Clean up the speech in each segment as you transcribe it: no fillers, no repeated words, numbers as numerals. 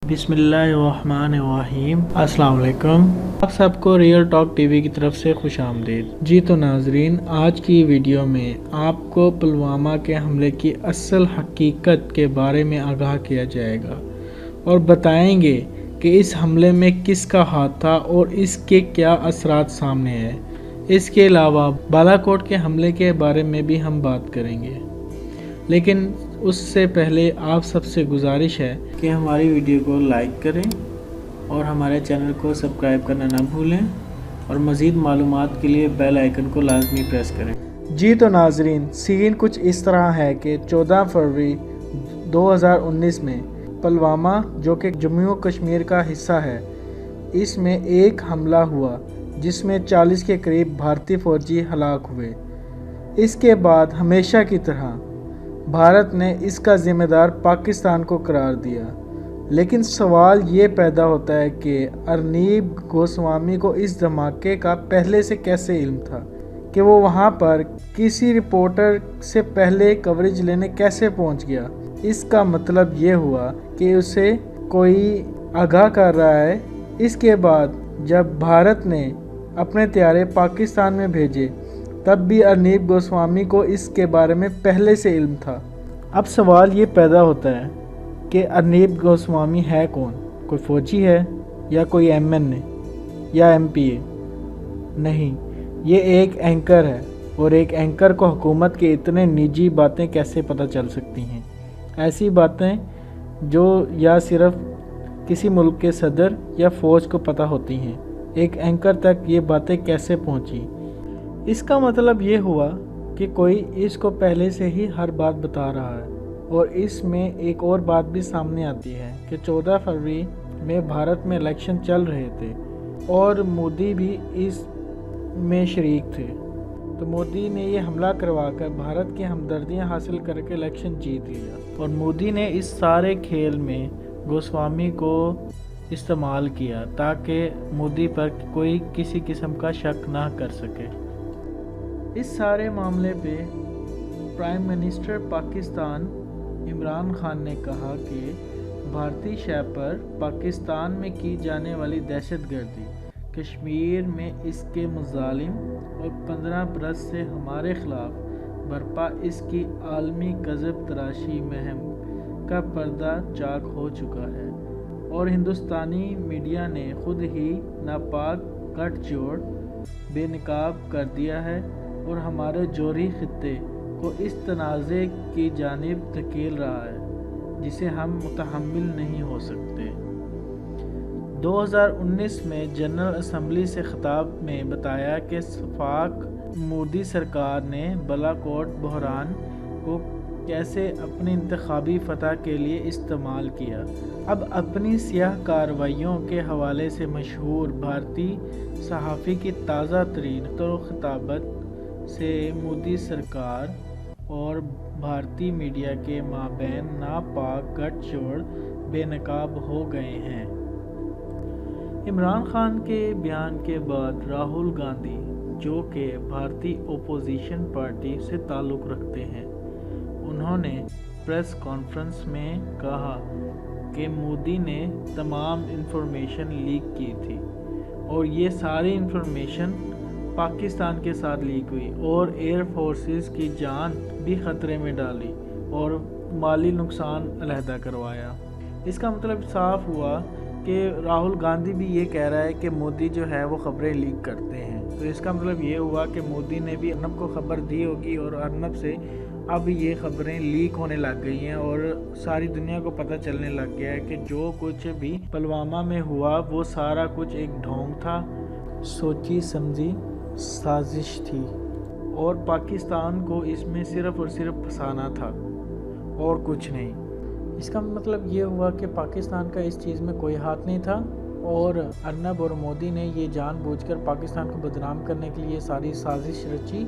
बिस्मिल्लाहिर्रहमानिर्रहीम। अस्सलाम वालेकुम। आप सबको रियल टॉक टीवी की तरफ से खुश आमदीद। जी तो नाजरीन, आज की वीडियो में आपको पुलवामा के हमले की असल हकीकत के बारे में आगाह किया जाएगा और बताएंगे कि इस हमले में किसका हाथ था और इसके क्या असरात सामने है। इसके अलावा बालाकोट के हमले के बारे में भी हम बात करेंगे, लेकिन उससे पहले आप सबसे गुजारिश है कि हमारी वीडियो को लाइक करें और हमारे चैनल को सब्सक्राइब करना ना भूलें और मज़ीद मालूमात के लिए बेल आइकन को लाजमी प्रेस करें। जी तो नाजरीन, सीन कुछ इस तरह है कि 14 फरवरी 2019 में पुलवामा, जो कि जम्मू कश्मीर का हिस्सा है, इसमें एक हमला हुआ जिसमें 40 के करीब भारतीय फौजी हलाक हुए। इसके बाद हमेशा की तरह भारत ने इसका ज़िम्मेदार पाकिस्तान को करार दिया, लेकिन सवाल ये पैदा होता है कि अर्नीब गोस्वामी को इस धमाके का पहले से कैसे इल्म था, कि वो वहाँ पर किसी रिपोर्टर से पहले कवरेज लेने कैसे पहुँच गया। इसका मतलब ये हुआ कि उसे कोई आगाह कर रहा है। इसके बाद जब भारत ने अपने तैयारे पाकिस्तान में भेजे, तब भी अर्नीब गोस्वामी को इसके बारे में पहले से इल्म था। अब सवाल ये पैदा होता है कि अर्नीब गोस्वामी है कौन? कोई फ़ौजी है या कोई MN या MPA? नहीं, ये एक एंकर है, और एक एंकर को हुकूमत के इतने निजी बातें कैसे पता चल सकती हैं? ऐसी बातें जो या सिर्फ किसी मुल्क के सदर या फ़ौज को पता होती हैं, एक एंकर तक ये बातें कैसे पहुंची? इसका मतलब ये हुआ कि कोई इसको पहले से ही हर बात बता रहा है। और इसमें एक और बात भी सामने आती है कि 14 फरवरी में भारत में इलेक्शन चल रहे थे और मोदी भी इस में शरीक थे। तो मोदी ने ये हमला करवाकर भारत की हमदर्दियां हासिल करके इलेक्शन जीत लिया, और मोदी ने इस सारे खेल में गोस्वामी को इस्तेमाल किया ताकि मोदी पर कोई किसी किस्म का शक ना कर सके। इस सारे मामले पे प्राइम मिनिस्टर पाकिस्तान इमरान खान ने कहा कि भारतीय शय पर पाकिस्तान में की जाने वाली दहशतगर्दी, कश्मीर में इसके मुजालिम और 15 बरस से हमारे ख़िलाफ़ बरपा इसकी आलमी कज़ब तराशी मुहिम का पर्दा चाक हो चुका है, और हिंदुस्तानी मीडिया ने खुद ही नापाक गठजोड़ बेनकाब कर दिया है और हमारे जोरी खित्ते को इस तनाज़े की जानिब धकेल रहा है जिसे हम मुतहम्मिल नहीं हो सकते। 2019 में जनरल असम्बली से खिताब में बताया कि वफाक मोदी सरकार ने बालाकोट बहरान को कैसे अपनी इंतखाबी फतह के लिए इस्तेमाल किया। अब अपनी सियाह कार्रवाइयों के हवाले से मशहूर भारतीय सहाफ़ी की ताज़ा तरीन खिताबत से मोदी सरकार और भारतीय मीडिया के माबैन नापाक गठजोड़ बेनकाब हो गए हैं। इमरान खान के बयान के बाद राहुल गांधी, जो कि भारतीय ओपोजिशन पार्टी से ताल्लुक़ रखते हैं, उन्होंने प्रेस कॉन्फ्रेंस में कहा कि मोदी ने तमाम इंफॉर्मेशन लीक की थी और ये सारी इंफॉर्मेशन पाकिस्तान के साथ लीक हुई और एयर फोर्सेस की जान भी ख़तरे में डाली और माली नुकसान अलहदा करवाया। इसका मतलब साफ हुआ कि राहुल गांधी भी ये कह रहा है कि मोदी जो है वो ख़बरें लीक करते हैं। तो इसका मतलब ये हुआ कि मोदी ने भी अर्नब को ख़बर दी होगी और अर्नब से अब ये ख़बरें लीक होने लग गई हैं और सारी दुनिया को पता चलने लग गया है कि जो कुछ भी पुलवामा में हुआ वो सारा कुछ एक ढोंग था, सोची समझी साजिश थी, और पाकिस्तान को इसमें सिर्फ़ और सिर्फ फंसाना था और कुछ नहीं। इसका मतलब ये हुआ कि पाकिस्तान का इस चीज़ में कोई हाथ नहीं था, और अर्नब और मोदी ने ये जानबूझकर पाकिस्तान को बदनाम करने के लिए सारी साजिश रची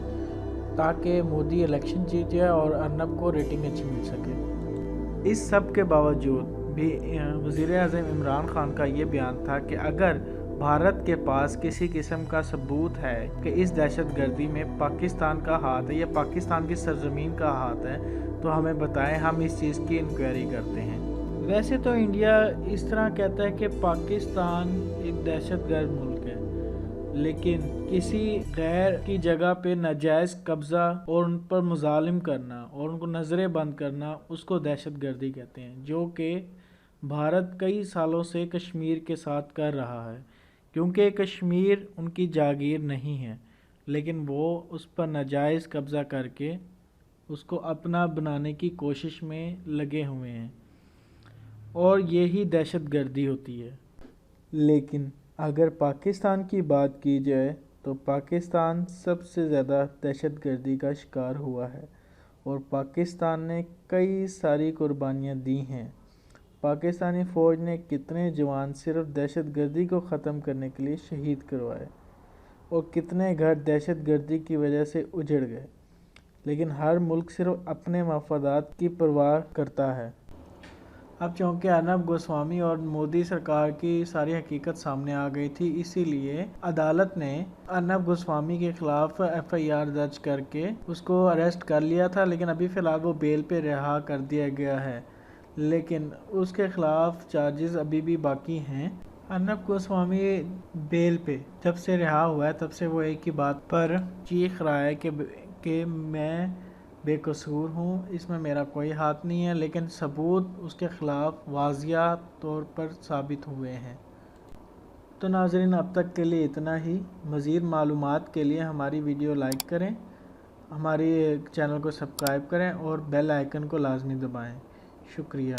ताकि मोदी इलेक्शन जीत जाए और अर्नब को रेटिंग अच्छी मिल सके। इस सब के बावजूद भी वज़ीर-ए-आज़म इमरान खान का ये बयान था कि अगर भारत के पास किसी किस्म का सबूत है कि इस दहशतगर्दी में पाकिस्तान का हाथ है या पाकिस्तान की सरजमीन का हाथ है, तो हमें बताएं, हम इस चीज़ की इंक्वायरी करते हैं। वैसे तो इंडिया इस तरह कहता है कि पाकिस्तान एक दहशत गर्द मुल्क है, लेकिन किसी गैर की जगह पे नाजायज़ कब्ज़ा और उन पर मुजालिम करना और उनको नज़रें बंद करना, उसको दहशत गर्दी कहते हैं, जो कि भारत कई सालों से कश्मीर के साथ कर रहा है। क्योंकि कश्मीर उनकी जागीर नहीं है, लेकिन वो उस पर नाजायज़ कब्ज़ा करके उसको अपना बनाने की कोशिश में लगे हुए हैं, और यही दहशत गर्दी होती है। लेकिन अगर पाकिस्तान की बात की जाए तो पाकिस्तान सबसे ज़्यादा दहशत गर्दी का शिकार हुआ है, और पाकिस्तान ने कई सारी कुर्बानियाँ दी हैं। पाकिस्तानी फ़ौज ने कितने जवान सिर्फ दहशत गर्दी को ख़त्म करने के लिए शहीद करवाए, और कितने घर दहशत गर्दी की वजह से उजड़ गए। लेकिन हर मुल्क सिर्फ अपने मफादात की परवाह करता है। अब चूँकि अर्नब गोस्वामी और मोदी सरकार की सारी हकीकत सामने आ गई थी, इसीलिए अदालत ने अर्नब गोस्वामी के खिलाफ FIR दर्ज करके उसको अरेस्ट कर लिया था, लेकिन अभी फ़िलहाल वो बेल पे रिहा कर दिया गया है। लेकिन उसके खिलाफ चार्जेस अभी भी बाकी हैं। अर्नब गोस्वामी बेल पे जब से रिहा हुआ है, तब से वो एक ही बात पर चीख रहा है कि मैं बेकसूर हूँ, इसमें मेरा कोई हाथ नहीं है, लेकिन सबूत उसके ख़िलाफ़ वाज़िया तौर पर साबित हुए हैं। तो नाज़रीन, अब तक के लिए इतना ही। मज़ीद मालूमात के लिए हमारी वीडियो लाइक करें, हमारी चैनल को सब्सक्राइब करें और बेल आइकन को लाजमी दबाएं। शुक्रिया।